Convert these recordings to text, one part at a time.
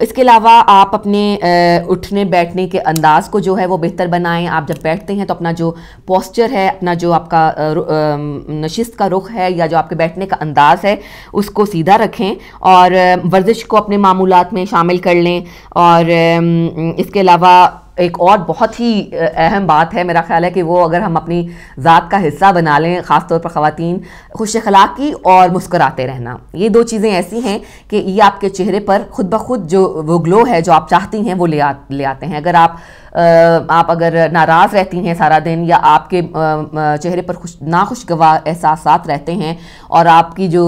اس کے علاوہ آپ اپنے اٹھنے بیٹھنے کے انداز کو جو ہے وہ بہتر بنائیں. آپ جب بیٹھتے ہیں تو اپنا جو پوسچر ہے, اپنا جو آپ کا نشست کا رخ ہے یا جو آپ کے بیٹھنے کا انداز ہے اس کو سیدھا رکھیں, اور ورزش کو اپنے معمولات میں شامل کر لیں. اور اس کے علاوہ ایک اور بہت ہی اہم بات ہے, میرا خیال ہے کہ وہ اگر ہم اپنی ذات کا حصہ بنا لیں, خاص طور پر خواتین, خوش اخلاقی اور مسکراتے رہنا. یہ دو چیزیں ایسی ہیں کہ یہ آپ کے چہرے پر خود بخود جو وہ گلو ہے جو آپ چاہتی ہیں وہ لے آتے ہیں. اگر آپ اگر ناراض رہتی ہیں سارا دن, یا آپ کے چہرے پر ناخوشگوار احساسات رہتے ہیں اور آپ کی جو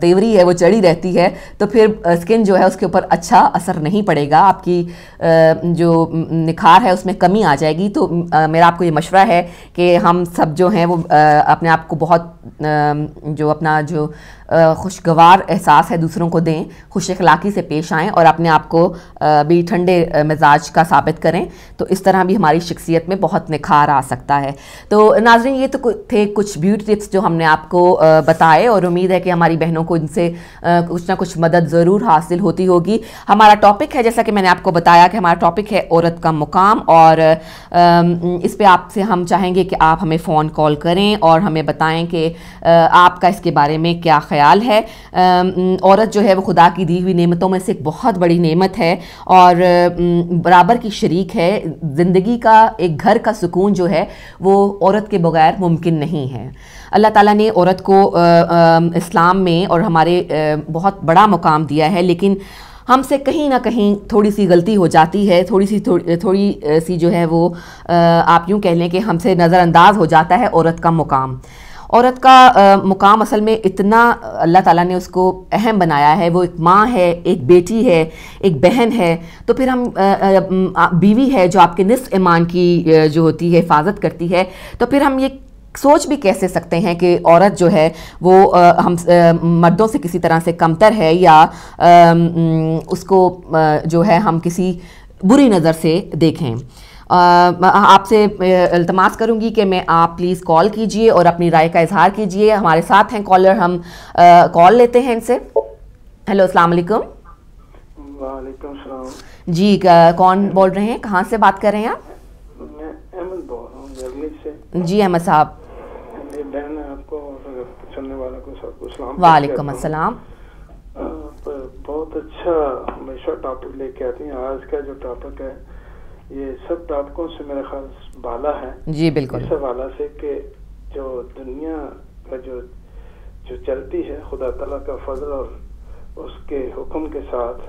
تیوری ہے وہ چڑھی رہتی ہے, تو پھر اسکن جو ہے اس کے اوپر اچھا اثر نہیں پڑے گا, آپ کی جو نکھار ہے اس میں کمی آ جائے گی. تو میرا آپ کو یہ مشورہ ہے کہ ہم سب جو ہیں وہ اپنے آپ کو بہت جو اپنا جو خوشگوار احساس ہے دوسروں کو دیں, خوش اخلاقی سے پیش آئیں اور اپنے آپ کو بھی ٹھنڈے مزاج کا ثابت کریں. تو اس طرح بھی ہماری شخصیت میں بہت نکھار آ سکتا ہے. تو ناظرین, یہ تو تھے کچھ بیوٹی ٹپس جو ہم نے آپ کو بتائے, اور امید ہے کہ ہماری بہنوں کو ان سے کچھ نہ کچھ مدد ضرور حاصل ہوتی ہوگی. ہمارا ٹاپک ہے, جیسا کہ میں نے آپ کو بتایا کہ ہمارا ٹاپک ہے عورت کا مقام, اور اس پہ آپ سے ہم چاہیں گے کہ آپ ہمیں فون کال کریں اور ہمیں بتائیں کہ آپ کا اس کے بارے میں کیا خیال ہے. عورت جو ہے وہ خدا کی دی ہوئی نعمتوں میں سے ایک بہت بڑی نعمت ہے اور برابر کی شریک ہے. زندگی کا ایک گھر کا سکون جو ہے وہ عورت کے بغیر ممکن نہیں ہے. اللہ تعالیٰ نے عورت کو اسلام میں اور ہمارے بہت بڑا مقام دیا ہے, لیکن ہم سے کہیں نہ کہیں تھوڑی سی غلطی ہو جاتی ہے, تھوڑی سی جو ہے وہ آپ یوں کہہ لیں کہ ہم سے نظر انداز ہو جاتا ہے عورت کا مقام. عورت کا مقام اصل میں اتنا اللہ تعالیٰ نے اس کو اہم بنایا ہے. وہ ایک ماں ہے, ایک بیٹی ہے, ایک بہن ہے, تو پھر ہم بیوی ہے جو آپ کے نصف ایمان کی جو ہوتی ہے حفاظت کرتی ہے. تو پھر ہم یہ سوچ بھی کیسے سکتے ہیں کہ عورت جو ہے وہ ہم مردوں سے کسی طرح سے کمتر ہے, یا اس کو جو ہے ہم کسی بری نظر سے دیکھیں. آپ سے التماس کروں گی کہ آپ پلیز کال کیجئے اور اپنی رائے کا اظہار کیجئے. ہمارے ساتھ ہیں کالر, ہم کال لیتے ہیں ان سے. ہیلو, السلام علیکم. وعلیکم السلام. جی, کون بول رہے ہیں, کہاں سے بات کر رہے ہیں آپ؟ میں احمد بول رہا ہوں جرمنی سے. جی احمد صاحب. میری بہن ہے, آپ کو اور سننے والوں کو سب کو سلام. وعلیکم السلام. بہت اچھا ہمیشہ ٹاپک لے کے آتی ہیں. آج کا جو ٹاپک ہے یہ سب ٹاپکوں سے میرے خیال بالا ہے. جی بالکل. اس حوالہ سے کہ جو دنیا کا جو چلتی ہے خدا تعالیٰ کا فضل اور اس کے حکم کے ساتھ,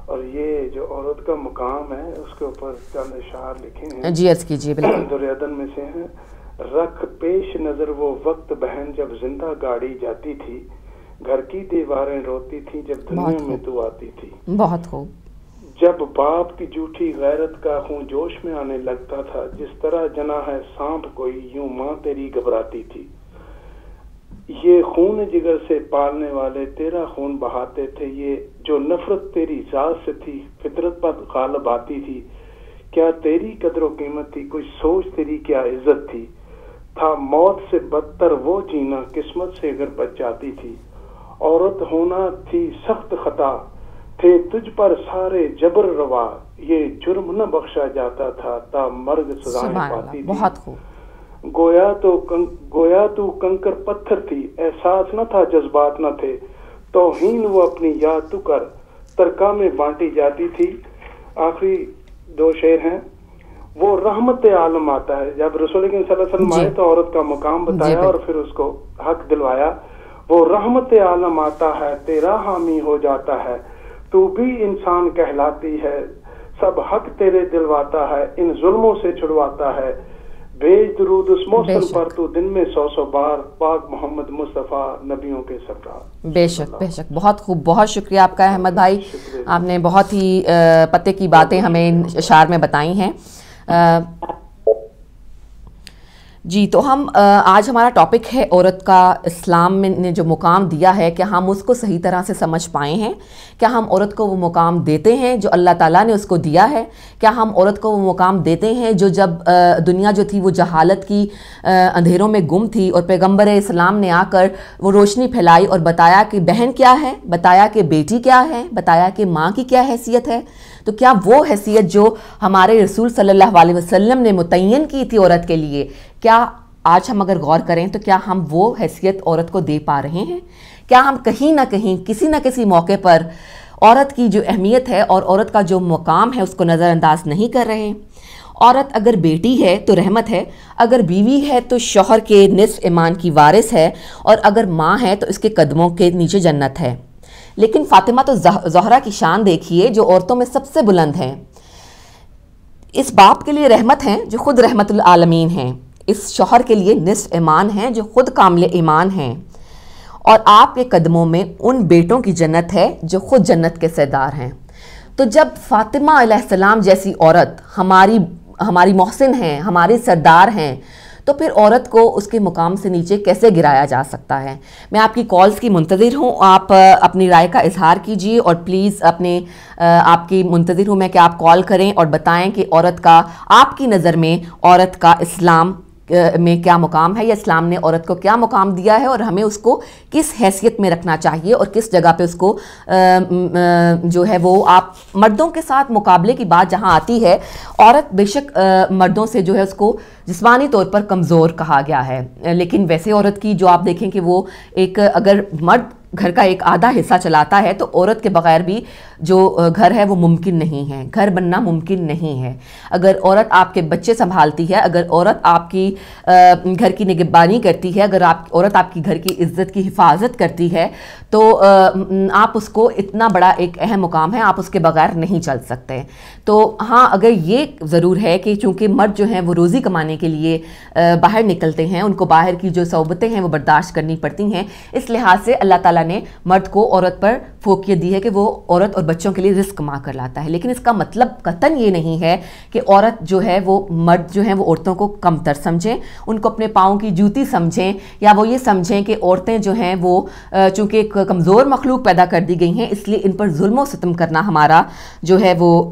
اور یہ جو عورت کا مقام ہے اس کے اوپر چند اشعار لکھے ہیں. جی عرض کیجیے. بالکل. دریادن میں سے ہیں. رکھ پیش نظر وہ وقت بہن جب زندہ گاڑی جاتی تھی, گھر کی دیواریں روتی تھی جب دنیا میں تو آتی تھی. بہت خوب. جب باپ کی جھوٹی غیرت کا خون جوش میں آنے لگتا تھا, جس طرح جنا ہے سانپ کوئی یوں ماں تیری گھبراتی تھی. یہ خون جگر سے پالنے والے تیرا خون بہاتے تھے, یہ جو نفرت تیری ذات سے تھی فطرت پر غالب آتی تھی. کیا تیری قدر و قیمت تھی, کوئی سوچ تیری کیا عزت تھی. تھا موت سے بدتر وہ جینا قسمت سے اگر بچ جاتی تھی. عورت ہونا تھی سخت خطا, تھے تجھ پر سارے جبر روا, یہ جرم نہ بخشا جاتا تھا تا مرگ سزائیں پاتی تھی. بہت خوب. گویا تو کنکر پتھر تھی, احساس نہ تھا جذبات نہ تھے, توہین وہ اپنی یاد تو کر ترکا میں بانٹی جاتی تھی. آخری دو شعر ہیں. وہ رحمت عالم آتا ہے, جب رسول اکرم صلی اللہ علیہ وسلم آئے تو عورت کا مقام بتایا اور پھر اس کو حق دلوایا. وہ رحمت عالم آتا ہے, تیرا حامی ہو جاتا ہے, تو بھی انسان کہلاتی ہے, سب حق تیرے دلواتا ہے, ان ظلموں سے چھڑواتا ہے. بھیج درود اس موسم پر تو دن میں 100 بار, پاک محمد مصطفیٰ نبیوں کے سردار. بے شک بے شک. بہت خوب, بہت شکریہ آپ کا احمد بھائی. آپ نے بہت ہی پتے کی باتیں ہمیں اشعار میں بتائی ہیں. جی تو ہم آج ہمارا ٹاپک ہے عورت کا اسلام میں نے جو مقام دیا ہے کیا ہم اس کو صحیح طرح سے سمجھ پائے ہیں؟ کیا ہم عورت کو وہ مقام دیتے ہیں جو اللہ تعالیٰ نے اس کو دیا ہے؟ کیا ہم عورت کو وہ مقام دیتے ہیں جو جب دنیا جو تھی وہ جہالت کی اندھیروں میں گم تھی اور پیغمبر اسلام نے آ کر وہ روشنی پھیلائی اور بتایا کہ بہن کیا ہے، بتایا کہ بیٹی کیا ہے، بتایا کہ ماں کی کیا حیثیت ہے، تو کیا وہ حیثیت جو ہمارے رسول صلی اللہ علیہ وسلم نے متعین کی تھی عورت کے لیے، کیا آج ہم اگر غور کریں تو کیا ہم وہ حیثیت عورت کو دے پا رہے ہیں؟ کیا ہم کہیں نہ کہیں کسی نہ کسی موقع پر عورت کی جو اہمیت ہے اور عورت کا جو مقام ہے اس کو نظر انداز نہیں کر رہے؟ عورت اگر بیٹی ہے تو رحمت ہے، اگر بیوی ہے تو شوہر کے نصف ایمان کی وارث ہے، اور اگر ماں ہے تو اس کے قدموں کے نیچے جنت ہے۔ لیکن فاطمہ تو زہرا کی شان دیکھیے جو عورتوں میں سب سے بلند ہیں، اس باپ کے لیے رحمت ہیں جو خود رحمت العالمین ہیں، اس شوہر کے لیے نصف ایمان ہیں جو خود کامل ایمان ہیں، اور آپ کے قدموں میں ان بیٹوں کی جنت ہے جو خود جنت کے سردار ہیں۔ تو جب فاطمہ علیہ السلام جیسی عورت ہماری محسن ہیں، ہماری سردار ہیں، تو پھر عورت کو اس کے مقام سے نیچے کیسے گرایا جا سکتا ہے؟ میں آپ کی کالز کی منتظر ہوں، آپ اپنی رائے کا اظہار کیجئے، اور پلیز آپ کی منتظر ہوں میں کہ آپ کال کریں اور بتائیں کہ عورت کا آپ کی نظر میں عورت کا اسلام میں کیا مقام ہے، یا اسلام نے عورت کو کیا مقام دیا ہے، اور ہمیں اس کو کس حیثیت میں رکھنا چاہیے، اور کس جگہ پہ اس کو جو ہے وہ آپ مردوں کے ساتھ مقابلے کی بات جہاں آتی ہے، عورت بے شک مردوں سے جو ہے اس کو جسمانی طور پر کمزور کہا گیا ہے، لیکن ویسے عورت کی جو آپ دیکھیں کہ وہ ایک اگر مرد گھر کا ایک آدھا حصہ چلاتا ہے تو عورت کے بغیر بھی جو گھر ہے وہ ممکن نہیں ہے، گھر بننا ممکن نہیں ہے۔ اگر عورت آپ کے بچے سنبھالتی ہے، اگر عورت آپ کی گھر کی نگہبانی کرتی ہے، اگر عورت آپ کی گھر کی عزت کی حفاظت کرتی ہے، تو آپ اس کو اتنا بڑا ایک اہم مقام ہے، آپ اس کے بغیر نہیں چل سکتے۔ تو ہاں اگر یہ ضرور ہے کہ چونکہ مرد جو ہیں وہ روزی کمانے کے لیے باہر نکلتے ہیں، ان کو باہر کی جو صعوبتیں ہیں وہ برداشت کرنی پڑتی ہیں، اس لحاظ سے اللہ تعالیٰ نے مرد کو عورت پر فوقیت دی ہے کہ وہ عورت اور بچوں کے لیے رزق کما کر لاتا ہے، لیکن اس کا مطلب قطعاً یہ نہیں ہے کہ عورت جو ہے وہ مرد جو ہیں وہ عورتوں کو کمتر سمجھیں، ان کو اپنے پاؤں کی جوتی سمجھیں، یا وہ یہ سمجھیں کہ عورتیں جو ہیں وہ چونکہ ایک کمزور مخلوق پیدا کر دی گئی ہیں اس لیے ان پر ظلم و ستم کرنا ہمارا جو ہے وہ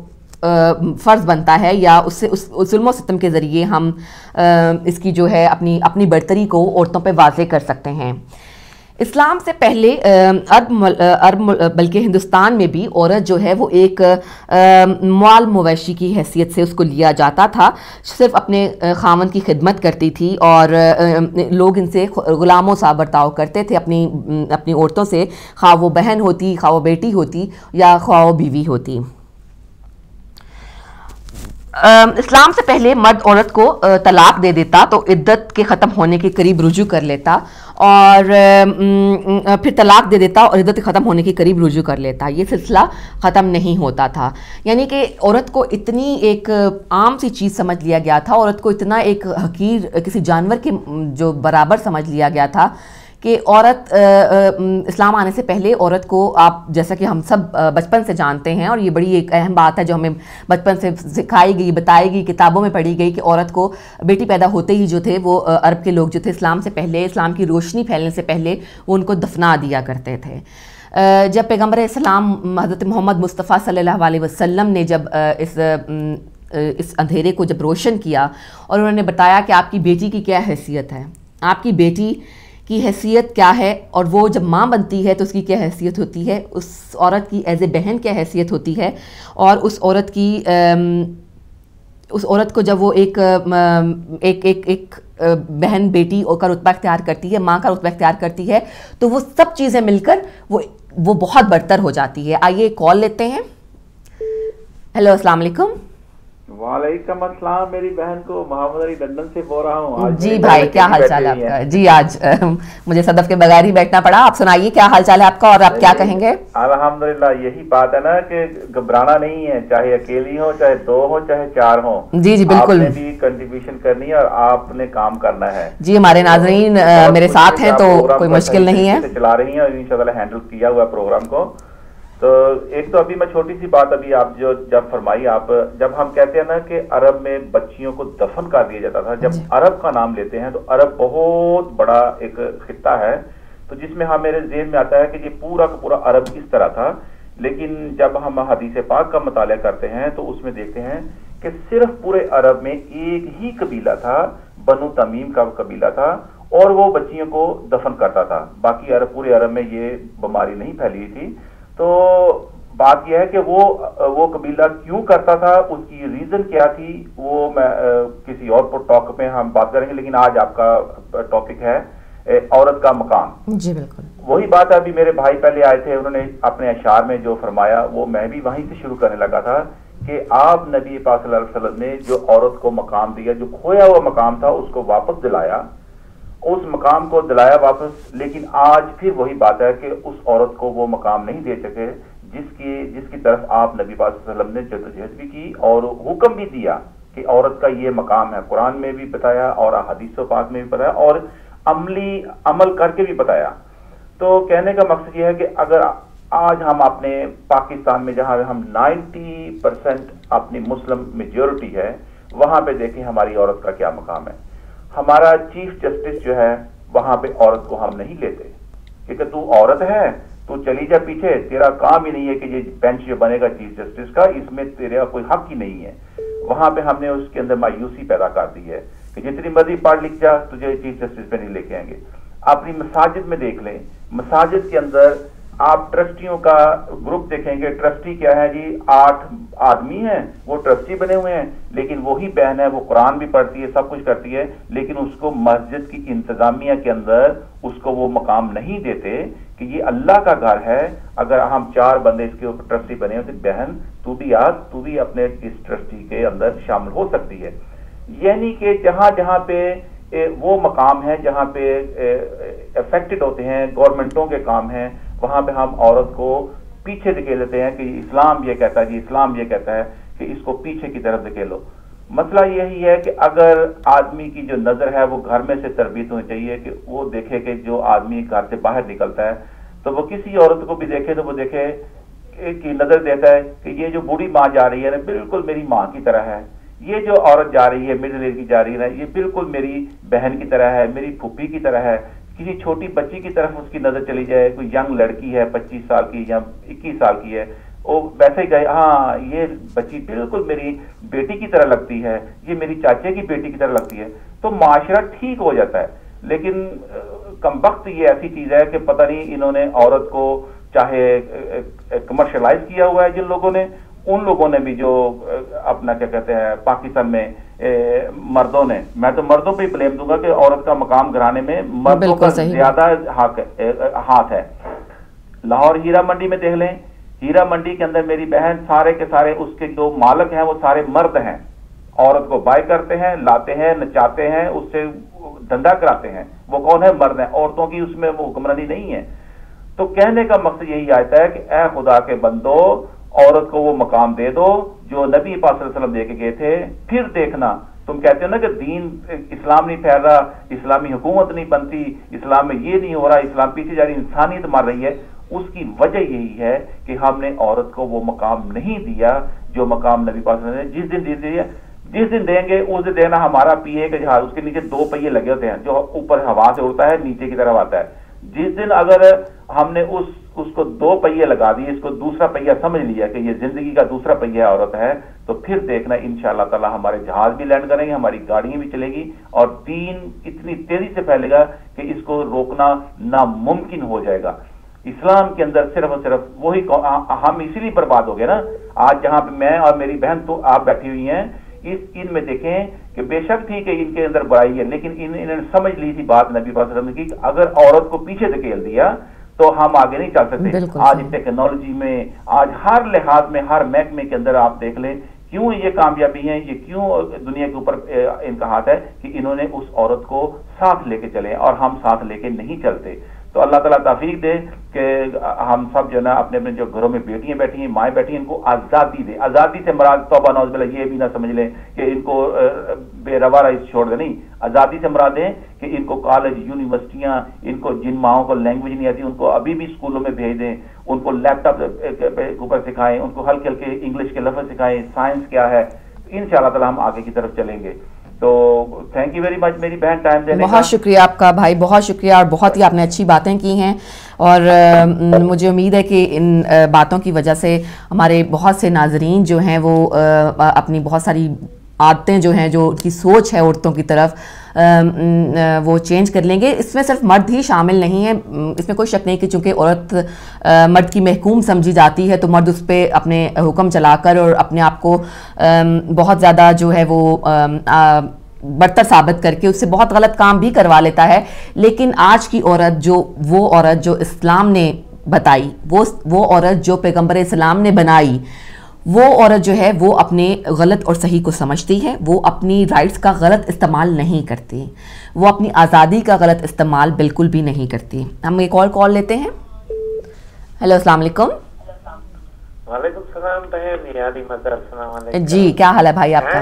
فرض بنتا ہے، یا اس ظلم و ستم کے ذریعے ہم اس کی جو ہے اپنی برتری کو عورتوں پہ واضح کر سکتے ہیں۔ اسلام سے پہلے عرب بلکہ ہندوستان میں بھی عورت جو ہے وہ ایک مال مویشی کی حیثیت سے اس کو لیا جاتا تھا، صرف اپنے خاوند کی خدمت کرتی تھی، اور لوگ ان سے غلاموں سا برتاؤ کرتے تھے اپنی عورتوں سے، خواہ وہ بہن ہوتی، خواہ وہ بیٹی ہوتی، یا خواہ وہ بیوی ہوتی۔ اسلام سے پہلے مرد عورت کو طلاق دے دیتا تو عدت کے ختم ہونے کے قریب رجوع کر لیتا، اور پھر طلاق دے دیتا اور عدت ختم ہونے کے قریب رجوع کر لیتا، یہ سلسلہ ختم نہیں ہوتا تھا۔ یعنی کہ عورت کو اتنی ایک عام سی چیز سمجھ لیا گیا تھا، عورت کو اتنا ایک حقیر کسی جانور کے جو برابر سمجھ لیا گیا تھا کہ عورت اسلام آنے سے پہلے عورت کو آپ جیسا کہ ہم سب بچپن سے جانتے ہیں، اور یہ بڑی ایک اہم بات ہے جو ہمیں بچپن سے سکھائی گئی، بتائی گئی، کتابوں میں پڑھی گئی کہ عورت کو بیٹی پیدا ہوتے ہی جو تھے وہ عرب کے لوگ جو تھے اسلام سے پہلے، اسلام کی روشنی پھیلنے سے پہلے وہ ان کو دفنا دیا کرتے تھے۔ جب پیغمبر اسلام حضرت محمد مصطفیٰ صلی اللہ علیہ وسلم نے جب اس اندھیرے کو جب روشن کیا اور انہوں نے بتایا کہ آپ کی بیٹی کی کیا حیثیت ہے، آپ کی بیٹی کی حیثیت کیا ہے، اور وہ جب ماں بنتی ہے تو اس کی کیا حیثیت ہوتی ہے، اس عورت کی ایز اے بہن کیا حیثیت ہوتی ہے، اور اس عورت کو جب وہ ایک بہن بیٹی کا رتبہ اختیار کرتی ہے، ماں کا رتبہ اختیار کرتی ہے، تو وہ سب چیزیں مل کر وہ بہت برتر ہو جاتی ہے۔ آئیے کال لیتے ہیں۔ ہیلو، السلام علیکم۔ وعلیکم السلام، میری بہن کو محمد علی لندن سے بول رہا ہوں۔ جی بھائی، کیا حال چال ہے آپ کا؟ جی آج مجھے صدف کے بغیر ہی بیٹھنا پڑا، آپ سنائیے کیا حال چال ہے آپ کا اور آپ کیا کہیں گے؟ الحمدللہ، یہی بات ہے نا کہ گھبرانا نہیں ہے، چاہے اکیلی ہو، چاہے دو ہو، چاہے چار ہو۔ جی جی بالکل، آپ نے بھی کنٹریبیوشن کرنی ہے اور آپ نے کام کرنا ہے۔ جی ہمارے ناظرین میرے ساتھ ہیں تو کوئی مشکل نہیں ہے، چلا رہی ہیں اور انشاءاللہ ہینڈل کیا ہوا پروگرام کو۔ تو ایک تو ابھی میں چھوٹی سی بات ابھی آپ جو جب فرمائی آپ جب ہم کہتے ہیں نا کہ عرب میں بچیوں کو دفن کر دیا جاتا تھا، جب عرب کا نام لیتے ہیں تو عرب بہت بڑا ایک خطہ ہے، تو جس میں میرے ذہن میں آتا ہے کہ یہ پورا کا پورا عرب اس طرح تھا، لیکن جب ہم حدیث پاک کا مطالعہ کرتے ہیں تو اس میں دیکھتے ہیں کہ صرف پورے عرب میں ایک ہی قبیلہ تھا، بنو تمیم کا قبیلہ تھا، اور وہ بچیوں کو دفن کرتا تھا، باقی عرب پورے عرب میں یہ بیماری نہیں پھیلی تھی۔ تو بات یہ ہے کہ وہ قبیلہ کیوں کرتا تھا، اس کی ریزن کیا تھی، وہ میں کسی اور ٹاک میں ہم بات کریں گے، لیکن آج آپ کا ٹاپک ہے عورت کا مقام۔ جی بالکل وہی بات ہے، ابھی میرے بھائی پہلے آئے تھے، انہوں نے اپنے اشعار میں جو فرمایا وہ میں بھی وہیں سے شروع کرنے لگا تھا کہ آپ نبی پاک صلی اللہ علیہ وسلم نے جو عورت کو مقام دیا، جو کھویا ہوا مقام تھا اس کو واپس دلایا، اس مقام کو دلایا واپس، لیکن آج پھر وہی بات ہے کہ اس عورت کو وہ مقام نہیں دے سکے جس کی طرف آپ نبی پاک صلی اللہ علیہ وسلم نے جدوجہد بھی کی اور حکم بھی دیا کہ عورت کا یہ مقام ہے، قرآن میں بھی بتایا اور حدیث و پاک میں بھی بتایا اور عمل کر کے بھی بتایا۔ تو کہنے کا مقصد یہ ہے کہ اگر آج ہم اپنے پاکستان میں جہاں ہم 90% اپنی مسلم میجورٹی ہے، وہاں پہ دیکھیں ہماری عورت کا کیا مقام ہے۔ ہمارا چیف جسٹس جو ہے وہاں پہ عورت کو ہم نہیں لیتے، کیونکہ تو عورت ہے تو چلی جا پیچھے، تیرا کام ہی نہیں ہے کہ یہ بینچ جو بنے گا چیف جسٹس کا، اس میں تیرا کوئی حق ہی نہیں ہے۔ وہاں پہ ہم نے اس کے اندر مایوسی پیدا کر دی ہے کہ جتنی مرضی پڑھ لکھ جا تجھے چیف جسٹس پہ نہیں لے کے آئیں گے۔ اپنی مساجد میں دیکھ لیں، مساجد کے اندر آپ ٹرسٹیوں کا گروپ دیکھیں گے، ٹرسٹی کیا ہے جی، 8 آدمی ہیں وہ ٹرسٹی بنے ہوئے ہیں، لیکن وہی بہن ہے وہ قرآن بھی پڑھتی ہے، سب کچھ کرتی ہے، لیکن اس کو مسجد کی انتظامیہ کے اندر اس کو وہ مقام نہیں دیتے کہ یہ اللہ کا گھر ہے۔ اگر ہم 4 بندے اس کے اوپر ٹرسٹی بنے ہوتے، بہن تو بھی اپنے اس ٹرسٹی کے اندر شامل ہو سکتی ہے۔ یعنی کہ جہاں جہاں پہ وہ مقام ہے جہاں پہ افیکٹڈ ہوتے ہیں گورنمنٹوں کے کام ہیں، وہاں پہ ہم عورت کو پیچھے دھکیل دیتے ہیں کہ اسلام یہ کہتا ہے جی، اسلام یہ کہتا ہے کہ اس کو پیچھے کی طرف دھکیلو۔ مسئلہ یہی ہے کہ اگر آدمی کی جو نظر ہے وہ گھر میں سے تربیت ہونی چاہیے کہ وہ دیکھے کہ جو آدمی گھر سے باہر نکلتا ہے تو وہ کسی عورت کو بھی دیکھے تو وہ دیکھے کہ نظر دیتا ہے کہ یہ جو بوڑھی ماں جا رہی ہے نا بالکل میری ماں کی طرح ہے، یہ جو عورت جا رہی ہے مڈل ایج کی جا رہی ہے نا یہ بالکل میری بہن کی طرح ہے، میری پھوپھی کی طرح ہے۔ کسی چھوٹی بچی کی طرف اس کی نظر چلی جائے، کوئی ینگ لڑکی ہے 25 سال کی یا 21 سال کی ہے، وہ ویسے ہی گئے ہاں یہ بچی بالکل میری بیٹی کی طرح لگتی ہے، یہ میری چاچے کی بیٹی کی طرح لگتی ہے، تو معاشرہ ٹھیک ہو جاتا ہے۔ لیکن کم وقت یہ ایسی چیز ہے کہ پتہ نہیں انہوں نے عورت کو چاہے کمرشلائز کیا ہوا ہے جن لوگوں نے، ان لوگوں نے بھی جو اپنا کیا کہتے ہیں پاکستان میں مردوں نے، میں تو مردوں پہ ہی بلیم دوں گا کہ عورت کا مقام گرانے میں مردوں کا زیادہ ہاتھ ہے۔ لاہور ہیرا منڈی میں دیکھ لیں، ہیرا منڈی کے اندر میری بہن سارے کے سارے اس کے جو مالک ہیں وہ سارے مرد ہیں، عورت کو بائی کرتے ہیں، لاتے ہیں، نچاتے ہیں، اس سے دھندا کراتے ہیں، وہ کون ہے؟ مرد ہیں، عورتوں کی اس میں وہ حکمرانی نہیں ہے۔ تو کہنے کا مقصد یہی آتا ہے کہ اے خدا کے بندو، عورت کو وہ مقام دے دو جو نبی پاک صلی اللہ علیہ وسلم دے کے گئے تھے۔ پھر دیکھنا، تم کہتے ہو نا کہ دین اسلام نہیں پھیل رہا، اسلامی حکومت نہیں بنتی، اسلام میں یہ نہیں ہو رہا، اسلام پیچھے جا رہی، انسانیت مر رہی ہے، اس کی وجہ یہی ہے کہ ہم نے عورت کو وہ مقام نہیں دیا جو مقام نبی پاک صلی اللہ علیہ وسلم نے جس دن دے دیا، جس دن دیں گے اس دن دینا ہمارا پیے کا جہاز، اس کے نیچے 2 پہیے لگے ہوتے ہیں جو اوپر ہوا سے اڑتا ہے نیچے کی طرف آتا ہے۔ جس دن اگر ہم نے اس کو 2 پہیے لگا دیے، اس کو دوسرا پہیہ سمجھ لیا کہ یہ زندگی کا دوسرا پہیہ عورت ہے، تو پھر دیکھنا انشاءاللہ تعالی ہمارے جہاز بھی لینڈ کریں گے، ہماری گاڑیاں بھی چلے گی، اور دین اتنی تیزی سے پھیلے گا کہ اس کو روکنا ناممکن ہو جائے گا۔ اسلام کے اندر صرف اور صرف وہی، ہم اسی لیے برباد ہو گئے نا۔ آج جہاں پہ میں اور میری بہن تو آپ بیٹھی ہوئی ہیں، ان میں دیکھیں کہ بے شک ٹھیک ہے ان کے اندر برائی ہے، لیکن انہوں نے سمجھ لی تھی بات نبی صلی اللہ علیہ وسلم کی کہ اگر عورت کو پیچھے دھکیل دیا تو ہم آگے نہیں چل سکتے۔ آج ٹیکنالوجی میں، آج ہر لحاظ میں، ہر محکمے کے اندر آپ دیکھ لیں کیوں یہ کامیابی ہیں، یہ کیوں دنیا کے اوپر ان کا ہاتھ ہے کہ انہوں نے اس عورت کو ساتھ لے کے چلے اور ہم ساتھ لے کے نہیں چلتے۔ تو اللہ تعالیٰ توفیق دے کہ ہم سب جو نا اپنے اپنے جو گھروں میں بیٹیاں بیٹھی ہیں، مائیں بیٹھی ہیں، ان کو آزادی دے. آزادی سے مراد توبہ نعوذ باللہ یہ بھی نہ سمجھ لیں کہ ان کو بے روا رئیس چھوڑ دے، نہیں. آزادی سے مراد ہے کہ ان کو کالج یونیورسٹیاں، ان کو جن ماؤں کو لینگویج نہیں آتی ان کو ابھی بھی اسکولوں میں بھیج دیں، ان کو لیپ ٹاپ کے اوپر سکھائیں، ان کو ہلکے ہلکے انگلش کے لفظ سکھائیں، سائنس کیا ہے. انشاءاللہ تعالیٰ ہم آگے کی طرف چلیں گے. تو تھینک یو ویری مچ میری بہن ٹائم دینے کا. بہت شکریہ آپ کا بھائی، بہت شکریہ، اور بہت ہی آپ نے اچھی باتیں کی ہیں، اور مجھے امید ہے کہ ان باتوں کی وجہ سے ہمارے بہت سے ناظرین جو ہیں وہ اپنی بہت ساری عادتیں جو ہیں، جو کی سوچ ہے عورتوں کی طرف، وہ چینج کر لیں گے. اس میں صرف مرد ہی شامل نہیں ہے، اس میں کوئی شک نہیں کہ چونکہ عورت مرد کی محکوم سمجھی جاتی ہے تو مرد اس پہ اپنے حکم چلا کر اور اپنے آپ کو بہت زیادہ جو ہے وہ برتر ثابت کر کے اس سے بہت غلط کام بھی کروا لیتا ہے. لیکن آج کی عورت وہ عورت جو اسلام نے بتائی، وہ عورت جو پیغمبر اسلام نے بنائی، وہ عورت جو ہے وہ اپنے غلط اور صحیح کو سمجھتی ہے، وہ اپنی رائٹس کا غلط استعمال نہیں کرتی، وہ اپنی آزادی کا غلط استعمال بالکل بھی نہیں کرتی. ہم ایک اور کال لیتے ہیں. ہیلو، السلام علیکم. وعلیکم السلام بہن یادی مدر. السلام علیکم جی، کیا حال ہے بھائی آپ کا؟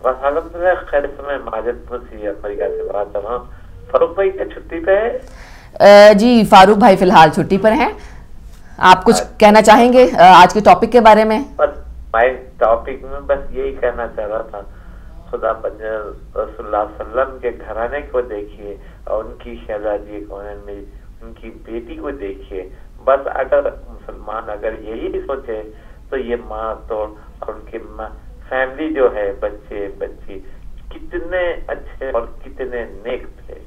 الحمد للہ خیر سے. میں ماجد پوسی امریکہ سے بات کر رہا ہوں. فاروق بھائی کیا چھٹی پہ ہے؟ جی، فاروق بھائی فی الحال چھٹی پر ہیں. آپ کچھ کہنا چاہیں گے آج کے ٹاپک کے بارے میں؟ بس میں ٹاپک میں بس یہی کہنا چاہ رہا تھا، خدا رسول اللہ صلی اللہ علیہ وسلم کے گھرانے کو دیکھیے اور ان کی شہزادی کونین میں ان کی بیٹی کو دیکھیے. بس اگر مسلمان اگر یہی سوچے تو یہ ماں تو اور ان کی فیملی جو ہے، بچے بچی کتنے اچھے اور کتنے نیک تھے.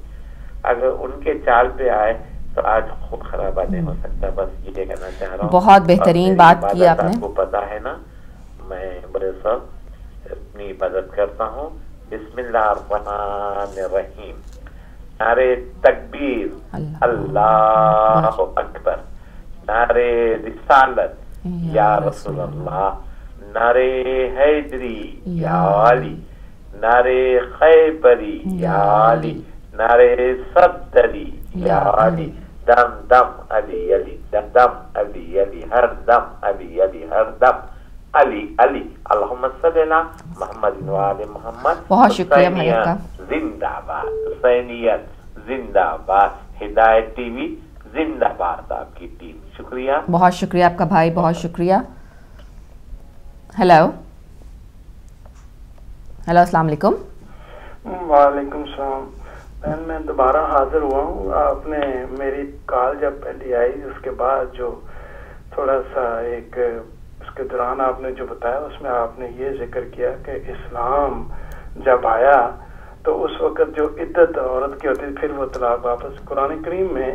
اگر ان کے چال پہ آئے تو آج خود خرابہ نہیں ہو سکتا. بس یہ کہنا چاہ رہا ہوں. بہت بہترین بات کی آپ نے. آپ کو پتا ہے نا، میں بڑے صاحب اپنی عبادت کرتا ہوں. بسم اللہ الرحمن الرحیم. نعرے تکبیر، اللہ اکبر. نعرے رسالت، یا رسول اللہ. نعرے حیدری، یا علی. نعرے خیبری، یا علی. نعرے صدری، یا علی. دم دم علی علی، دم دم علی علی، ہر دم علی علی، ہر دم علی علی. اللہم صلی علی محمد و آل محمد. بہت شکریہ بھائی آپ کا. زندہ باد. حسینیت زندہ باد. ہدایت ٹی وی زندہ باد. آپ کی ٹیم شکریہ. بہت شکریہ آپ کا بھائی، بہت شکریہ. ہیلو، السلام علیکم. وعلیکم السلام. میں دوبارہ حاضر ہوا ہوں. آپ نے میری کال جب پہلی آئی اس کے بعد جو تھوڑا سا ایک اس کے دوران آپ نے جو بتایا اس میں آپ نے یہ ذکر کیا کہ اسلام جب آیا تو اس وقت جو عدت عورت کی ہوتی پھر وہ طلاق واپس. قرآن کریم میں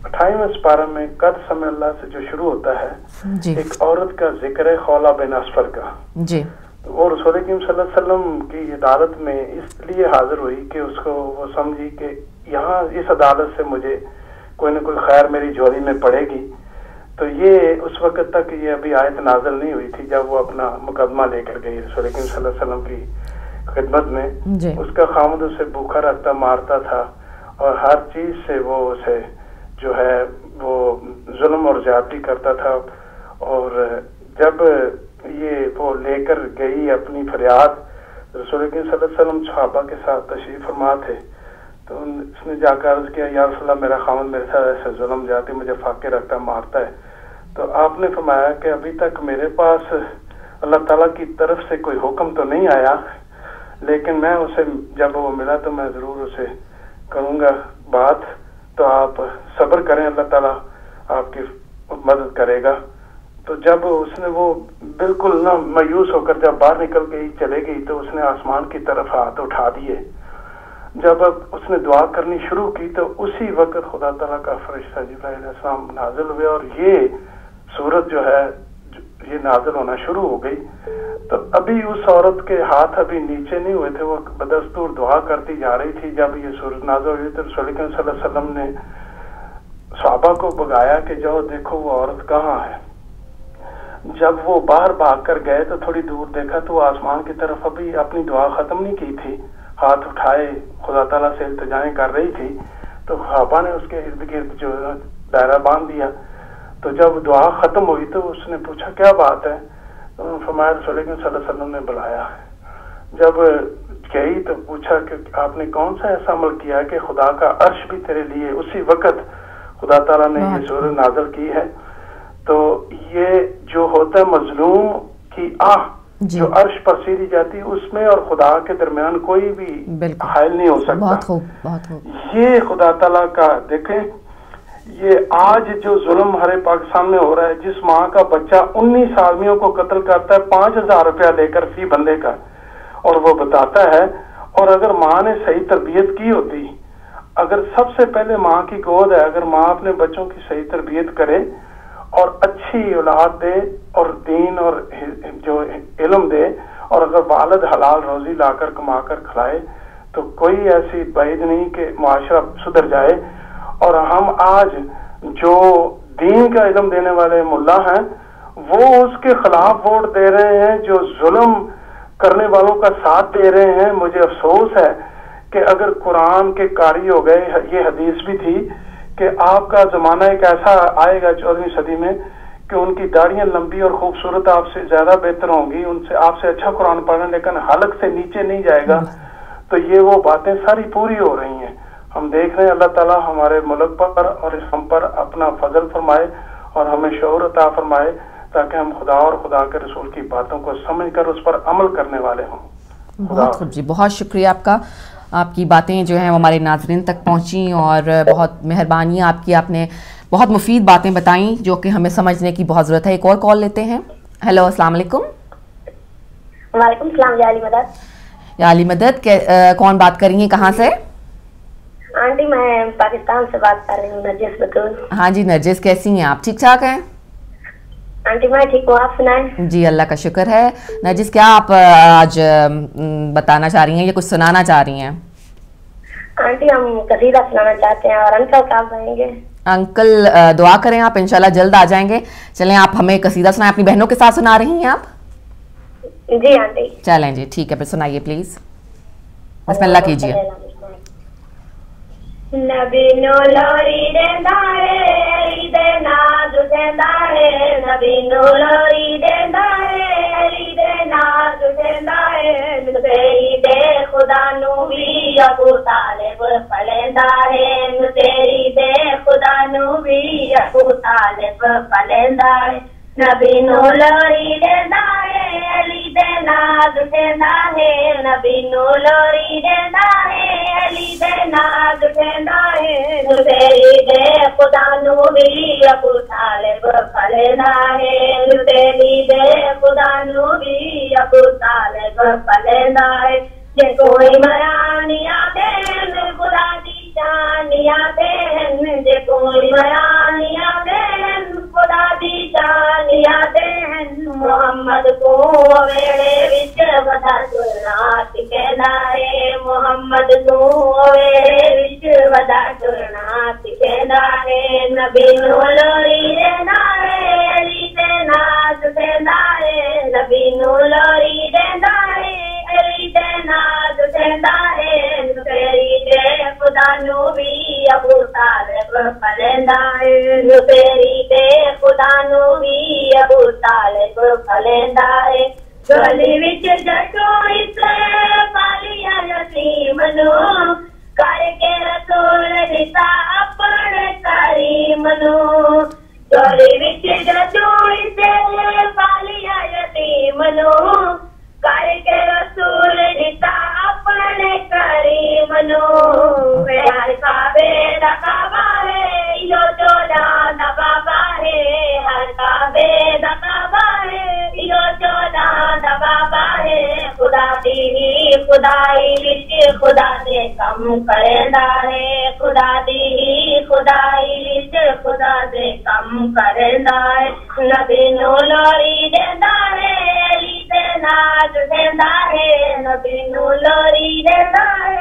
28ویں سپارہ میں قد سمع اللہ سے جو شروع ہوتا ہے جی. ایک عورت کا ذکر ہے خولہ بن اسفر کا جی. وہ رسول کریم صلی اللہ علیہ وسلم کی عدالت میں اس لیے حاضر ہوئی کہ اس کو وہ سمجھی کہ یہاں اس عدالت سے مجھے کوئی نہ کوئی خیر میری جھولی میں پڑے گی. تو یہ اس وقت تک یہ ابھی آیت نازل نہیں ہوئی تھی جب وہ اپنا مقدمہ لے کر گئی رسول کریم صلی اللہ علیہ وسلم کی خدمت میں جی. اس کا خامد اسے بھوکا رکھتا مارتا تھا اور ہر چیز سے وہ اسے جو ہے وہ ظلم اور زیادتی کرتا تھا. اور جب یہ وہ لے کر گئی اپنی فریاد رسول کریم صلی اللہ علیہ وسلم صحابہ کے ساتھ تشریف فرما تھے تو اس نے جا کر عرض کیا یا رسول اللہ میرا خامد میرے ساتھ ایسے ظلم زیادتی مجھے فاقے رکھتا مارتا ہے. تو آپ نے فرمایا کہ ابھی تک میرے پاس اللہ تعالیٰ کی طرف سے کوئی حکم تو نہیں آیا لیکن میں اسے جب وہ ملا تو میں ضرور اسے کروں گا بات. تو آپ صبر کریں اللہ تعالیٰ آپ کی مدد کرے گا. تو جب اس نے وہ بالکل نہ مایوس ہو کر جب باہر نکل گئی چلے گئی تو اس نے آسمان کی طرف ہاتھ اٹھا دیے. جب اس نے دعا کرنی شروع کی تو اسی وقت خدا تعالیٰ کا فرشتہ جبرائیل علیہ السلام نازل ہوئے اور یہ صورت جو ہے یہ نازل ہونا شروع ہو گئی. تو ابھی اس عورت کے ہاتھ ابھی نیچے نہیں ہوئے تھے، وہ بدستور دعا کرتی جا رہی تھی. جب یہ صورت نازل ہوئی تو رسول کریم صلی اللہ علیہ وسلم نے صحابہ کو بگایا کہ جاؤ دیکھو وہ عورت کہاں ہے. جب وہ باہر بھاگ کر گئے تو تھوڑی دور دیکھا تو وہ آسمان کی طرف ابھی اپنی دعا ختم نہیں کی تھی، ہاتھ اٹھائے خدا تعالیٰ سے التجائیں کر رہی تھی. تو خوابہ نے اس کے ارد گرد جو دائرہ باندھ دیا. تو جب دعا ختم ہوئی تو اس نے پوچھا کیا بات ہے؟ تو انہوں نے فرمایا رسول اکرم صلی اللہ علیہ وسلم نے بلایا ہے. جب گئی تو پوچھا کہ آپ نے کون سا ایسا عمل کیا ہے کہ خدا کا عرش بھی تیرے لیے. اسی وقت خدا تعالیٰ نے یہ سورہ نازل کی ہے. تو یہ جو ہوتا ہے مظلوم کی آہ جو عرش پر سیدھی جاتی ہے اس میں اور خدا کے درمیان کوئی بھی حائل نہیں ہو سکتا. بہت خوب بہت خوب. یہ خدا تعالیٰ کا دیکھیں یہ آج جو ظلم ہمارے پاکستان میں ہو رہا ہے, جس ماں کا بچہ 19 آدمیوں کو قتل کرتا ہے 5,000 روپیہ لے کر فی بندے کا, اور وہ بتاتا ہے, اور اگر ماں نے صحیح تربیت کی ہوتی, اگر سب سے پہلے ماں کی گود ہے, اگر ماں اپنے بچوں کی صحیح تربیت کرے اور اچھی اولاد دے اور دین اور جو علم دے, اور اگر والد حلال روزی لا کر کما کر کھلائے تو کوئی ایسی بعید نہیں کہ معاشرہ سدھر جائے. اور ہم آج جو دین کا علم دینے والے ملا ہیں وہ اس کے خلاف ووٹ دے رہے ہیں, جو ظلم کرنے والوں کا ساتھ دے رہے ہیں. مجھے افسوس ہے کہ اگر قرآن کے قاری ہو گئے, یہ حدیث بھی تھی کہ آپ کا زمانہ ایک ایسا آئے گا 14ویں صدی میں کہ ان کی داڑیاں لمبی اور خوبصورت آپ سے زیادہ بہتر ہوں گی, ان سے آپ سے اچھا قرآن پڑھیں لیکن حلق سے نیچے نہیں جائے گا. تو یہ وہ باتیں ساری پوری ہو رہی ہیں. ہم دیکھ رہے ہیں اللہ تعالیٰ ہمارے ملک پر اور ہم پر اپنا فضل فرمائے اور ہمیں شعور عطا فرمائے تاکہ ہم خدا اور خدا کے رسول کی باتوں کو سمجھ کر اس پر عمل کرنے والے ہوں. بہت خوب جی, بہت شکریہ آپ کا. آپ کی باتیں جو ہیں وہ ہمارے ناظرین تک پہنچیں اور بہت مہربانی آپ کی, آپ نے بہت مفید باتیں بتائیں جو کہ ہمیں سمجھنے کی بہت ضرورت ہے. ایک اور کال لیتے ہیں. ہیلو السلام علیکم. وعلیکم السلام. یا علی مدد. یا علی مدد, کون بات کر رہی ہیں, کہاں سے؟ آنٹی میں پاکستان سے بات کر رہی ہوں, نرجس بطول. ہاں جی نرجس, کیسی ہیں آپ؟ ٹھیک ٹھاک ہیں آنٹی؟ میں ٹھیک ہوں, آپ سنائیں. جی اللہ کا شکر ہے. نرجس کیا آپ آج بتانا چاہ رہی ہیں یا کچھ سنانا چاہ رہی ہیں؟ آنٹی ہم قصیدہ سنانا چاہتے ہیں. اور انکل کب آئیں گے؟ انکل دعا کریں آپ انشاءاللہ جلد آ جائیں گے. چلیں آپ ہمیں قصیدہ سنائیں. اپنی بہنوں کے ساتھ سنا رہی ہیں آپ؟ جی آنٹی. چلیں جی ٹھیک ہے, پھر سنائیے پلیز. بسم اللہ کیجیے. نبی نو لوری دیندا ہے, علی دے ناز دیندا ہے. نبی نو لوری دیندا ہے, علی دے ناز دیندا ہے. تیری دے خدا نو بھی ابو طالب پلیندا ہے. تیری دے خدا نو بھی ابو طالب پلیندا ہے. نبی نو لوری دیندا ہے, علی دے ناز دیندا ہے. نبی نو لوری دیندا ہے, علی دے ناز دیندا ہے. تیری دے خدا نو بھی ابو طالب پلیندا ہے. تیری دے خدا نو بھی ابو طالب پلیندا ہے. جے کوئی مرانیا دین خدا دی جانیا دین, جے کوئی مرانیا دین خدا دی جانیا دین. محمد کو ویڑے وچ ودا ٹرنا سکھیندا ہے. محمد کو ویڑے وچ ودا ٹرنا سکھیندا ہے. نبی نو لوری دیندا ہے, علی دے ناز دیندا ہے. نبی نو لوری دیندا ہے, علی دے ناز دیندا ہے. تیری دے خدا نو بھی ابو طالب پلیندا ہے. تیری دے خدا نو بھی ابو طالب پلیندا ہے. گلی وچ جٹو اس پالیا یتیم نو, کر کے رسول دتا اپنے کریم نو. گلی وچ جٹو اس پالیا یتیم نو, کر کے رسول دتا اپنے کریم نو. ہر کعبے دا کعبہ ہے, یو چولا دا بابا ہے. ہر کعبے دا کعبہ ہے, یو چولا دا بابا ہے. خدا دی خدائی وچ خدا دے کم کریندا ہے. خدا دی خدائی وچ خدا دے کم کریندا ہے. نبی نو لوری دیندا ہے, علی دے ناز دیندا ہے. نبی نو لوری دیندا ہے,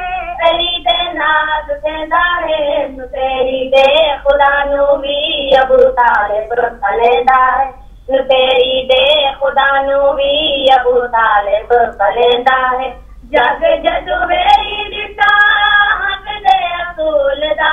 علی دے ناز دیندا ہے. تیری دے خدا نو بھی ابو طالب پلیندا ہے. تیری دے خدا نو بھی ابو طالب پلیندا ہے. جگ جدو ویری دتا حق دے رسول دا,